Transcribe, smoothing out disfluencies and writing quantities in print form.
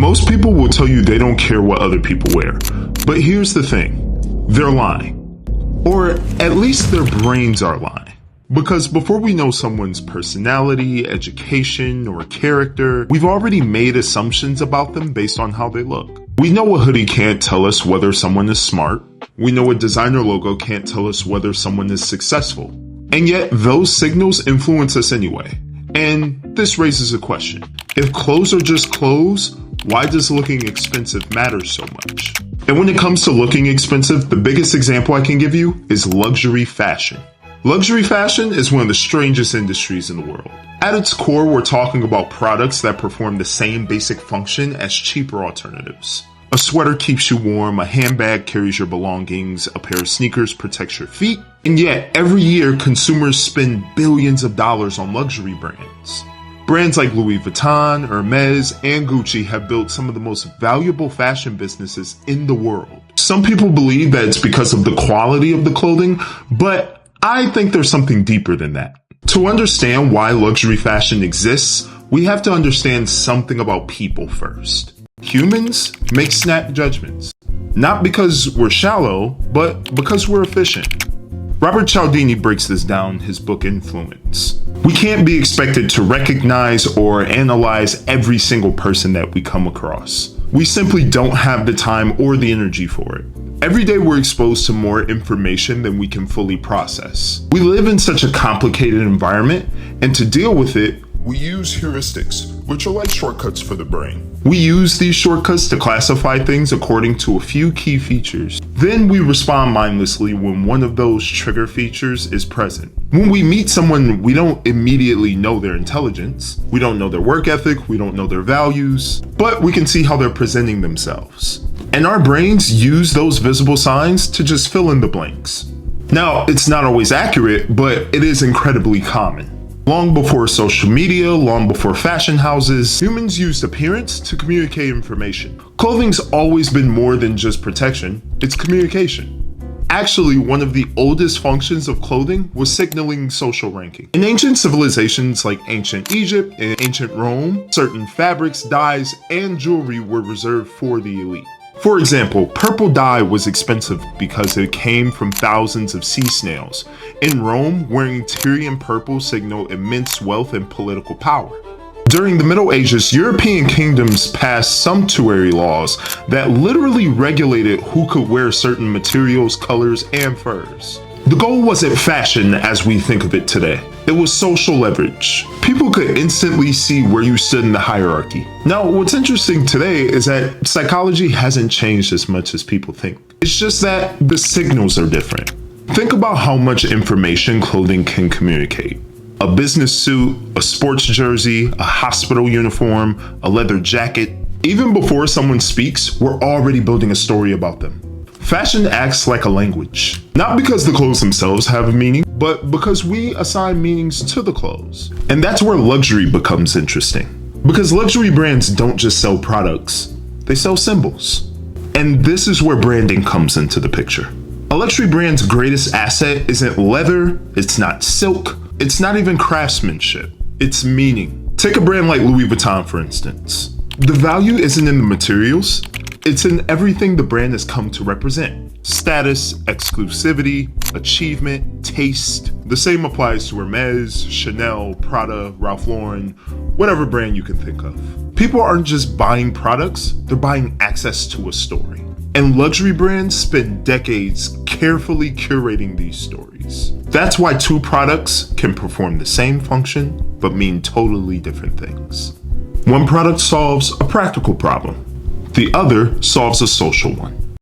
Most people will tell you they don't care what other people wear. But here's the thing, they're lying. Or at least their brains are lying. Because before we know someone's personality, education, or character, we've already made assumptions about them based on how they look. We know a hoodie can't tell us whether someone is smart. We know a designer logo can't tell us whether someone is successful. And yet those signals influence us anyway. And this raises a question. If clothes are just clothes, why does looking expensive matter so much? And when it comes to looking expensive, the biggest example I can give you is luxury fashion. Luxury fashion is one of the strangest industries in the world. At its core, we're talking about products that perform the same basic function as cheaper alternatives. A sweater keeps you warm, a handbag carries your belongings, a pair of sneakers protects your feet, and yet every year consumers spend billions of dollars on luxury brands. Brands like Louis Vuitton, Hermes, and Gucci have built some of the most valuable fashion businesses in the world. Some people believe that it's because of the quality of the clothing, but I think there's something deeper than that. To understand why luxury fashion exists, we have to understand something about people first. Humans make snap judgments, not because we're shallow, but because we're efficient. Robert Cialdini breaks this down in his book Influence. We can't be expected to recognize or analyze every single person that we come across. We simply don't have the time or the energy for it. Every day we're exposed to more information than we can fully process. We live in such a complicated environment, and to deal with it, we use heuristics, which are like shortcuts for the brain. We use these shortcuts to classify things according to a few key features. Then we respond mindlessly when one of those trigger features is present. When we meet someone, we don't immediately know their intelligence. We don't know their work ethic. We don't know their values, but we can see how they're presenting themselves. And our brains use those visible signs to just fill in the blanks. Now, it's not always accurate, but it is incredibly common. Long before social media, long before fashion houses, humans used appearance to communicate information. Clothing's always been more than just protection, it's communication. Actually, one of the oldest functions of clothing was signaling social ranking. In ancient civilizations like ancient Egypt and ancient Rome, certain fabrics, dyes, and jewelry were reserved for the elite. For example, purple dye was expensive because it came from thousands of sea snails. In Rome, wearing Tyrian purple signaled immense wealth and political power. During the Middle Ages, European kingdoms passed sumptuary laws that literally regulated who could wear certain materials, colors, and furs. The goal wasn't fashion as we think of it today. It was social leverage. People could instantly see where you stood in the hierarchy. Now, what's interesting today is that psychology hasn't changed as much as people think. It's just that the signals are different. Think about how much information clothing can communicate. A business suit, a sports jersey, a hospital uniform, a leather jacket. Even before someone speaks, we're already building a story about them. Fashion acts like a language, not because the clothes themselves have a meaning, but because we assign meanings to the clothes. And that's where luxury becomes interesting. Because luxury brands don't just sell products, they sell symbols. And this is where branding comes into the picture. A luxury brand's greatest asset isn't leather, it's not silk, it's not even craftsmanship, it's meaning. Take a brand like Louis Vuitton, for instance. The value isn't in the materials, it's in everything the brand has come to represent. Status, exclusivity, achievement, taste. The same applies to Hermes, Chanel, Prada, Ralph Lauren, whatever brand you can think of. People aren't just buying products, they're buying access to a story. And luxury brands spend decades carefully curating these stories. That's why two products can perform the same function, but mean totally different things. One product solves a practical problem. The other solves a social one.